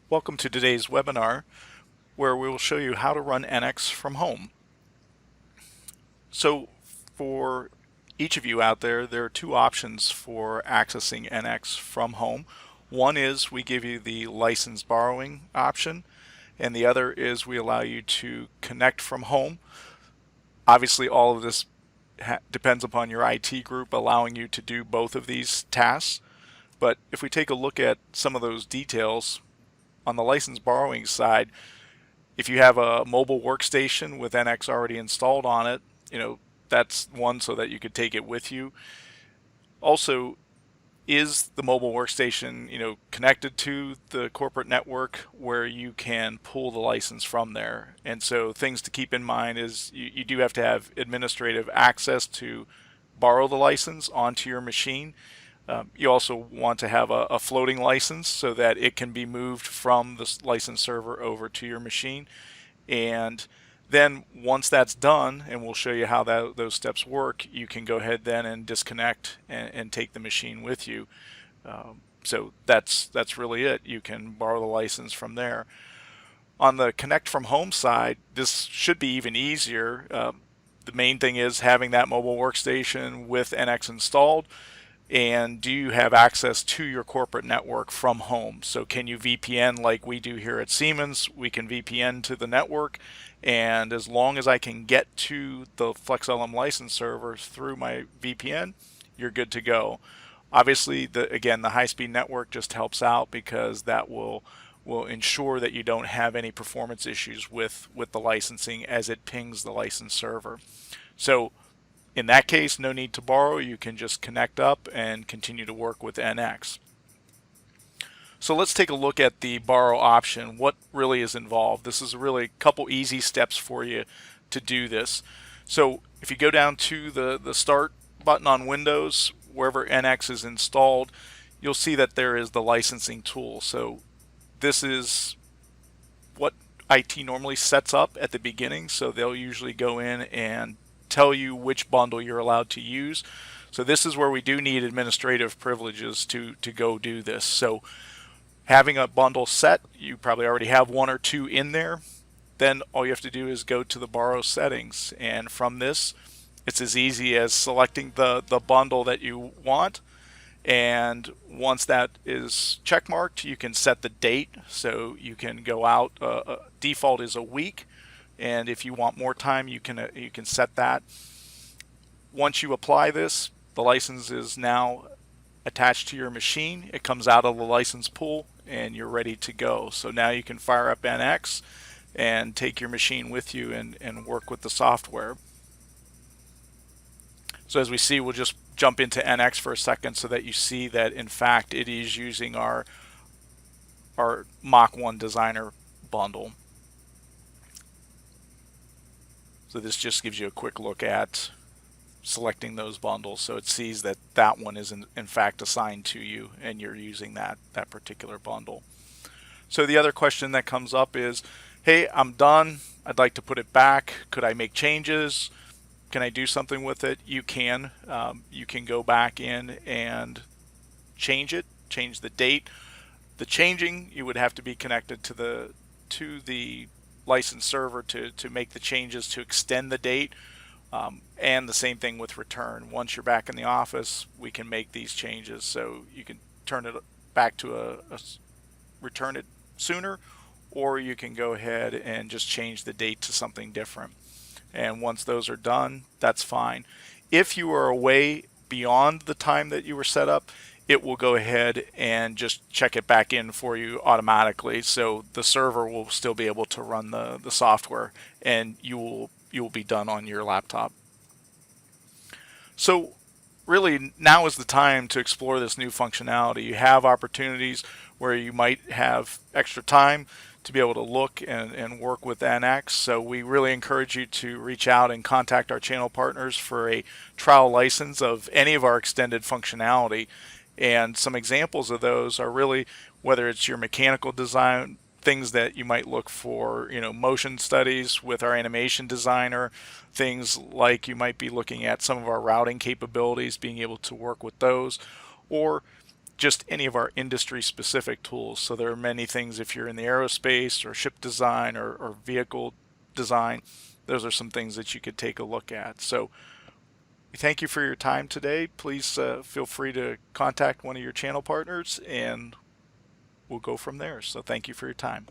Welcome to today's webinar where we will show you how to run NX from home. So for each of you out there, there are two options for accessing NX from home. One is we give you the license borrowing option, and the other is we allow you to connect from home. Obviously, all of this depends upon your IT group allowing you to do both of these tasks. But if we take a look at some of those details, on the license borrowing side, if you have a mobile workstation with NX already installed on it, that's one so that you could take it with you. Also, is the mobile workstation, connected to the corporate network where you can pull the license from there? And so things to keep in mind is you do have to have administrative access to borrow the license onto your machine. You also want to have a floating license so that it can be moved from the license server over to your machine. And then once that's done, and we'll show you how those steps work, you can go ahead then and disconnect and take the machine with you. So that's really it. You can borrow the license from there. On the connect from home side, this should be even easier. The main thing is having that mobile workstation with NX installed. And do you have access to your corporate network from home? So can you VPN like we do here at Siemens? We can VPN to the network, and as long as I can get to the FlexLM license server through my VPN, you're good to go. Obviously, again, the high-speed network just helps out because that will ensure that you don't have any performance issues with the licensing as it pings the license server. So in that case, no need to borrow. You can just connect up and continue to work with NX. So let's take a look at the borrow option. What really is involved? This is really a couple easy steps for you to do this. So if you go down to the Start button on Windows, wherever NX is installed, you'll see that there is the licensing tool. So this is what IT normally sets up at the beginning. So they'll usually go in and tell you which bundle you're allowed to use. So this is where we do need administrative privileges to go do this. So having a bundle set, you probably already have one or two in there. Then all you have to do is go to the borrow settings, and from this it's as easy as selecting the bundle that you want. And once that is checkmarked, you can set the date. So you can go out, default is a week, and if you want more time, you can set that. Once you apply this, the license is now attached to your machine. It comes out of the license pool and you're ready to go. So now you can fire up NX and take your machine with you and work with the software. So as we see, we'll just jump into NX for a second so that you see that in fact it is using our Mach 1 Designer bundle. So this just gives you a quick look at selecting those bundles, so it sees that that one is in fact assigned to you and you're using that particular bundle. So the other question that comes up is, hey, I'm done, I'd like to put it back, could I make changes, can I do something with it? You can go back in and change it, change the date. The changing, you would have to be connected to the license server to make the changes to extend the date, and the same thing with return. Once you're back in the office, we can make these changes, so you can turn it back to a return it sooner, or you can go ahead and just change the date to something different. And once those are done, that's fine. If you are away beyond the time that you were set up, it will go ahead and just check it back in for you automatically. So the server will still be able to run the software, and you will be done on your laptop. So really now is the time to explore this new functionality. You have opportunities where you might have extra time to be able to look and work with NX. So we really encourage you to reach out and contact our channel partners for a trial license of any of our extended functionality. And some examples of those are really whether it's your mechanical design, things that you might look for, motion studies with our animation designer, things like you might be looking at some of our routing capabilities, being able to work with those, or just any of our industry specific tools. So there are many things if you're in the aerospace or ship design or vehicle design, those are some things that you could take a look at. So we thank you for your time today. Please feel free to contact one of your channel partners and we'll go from there. So thank you for your time.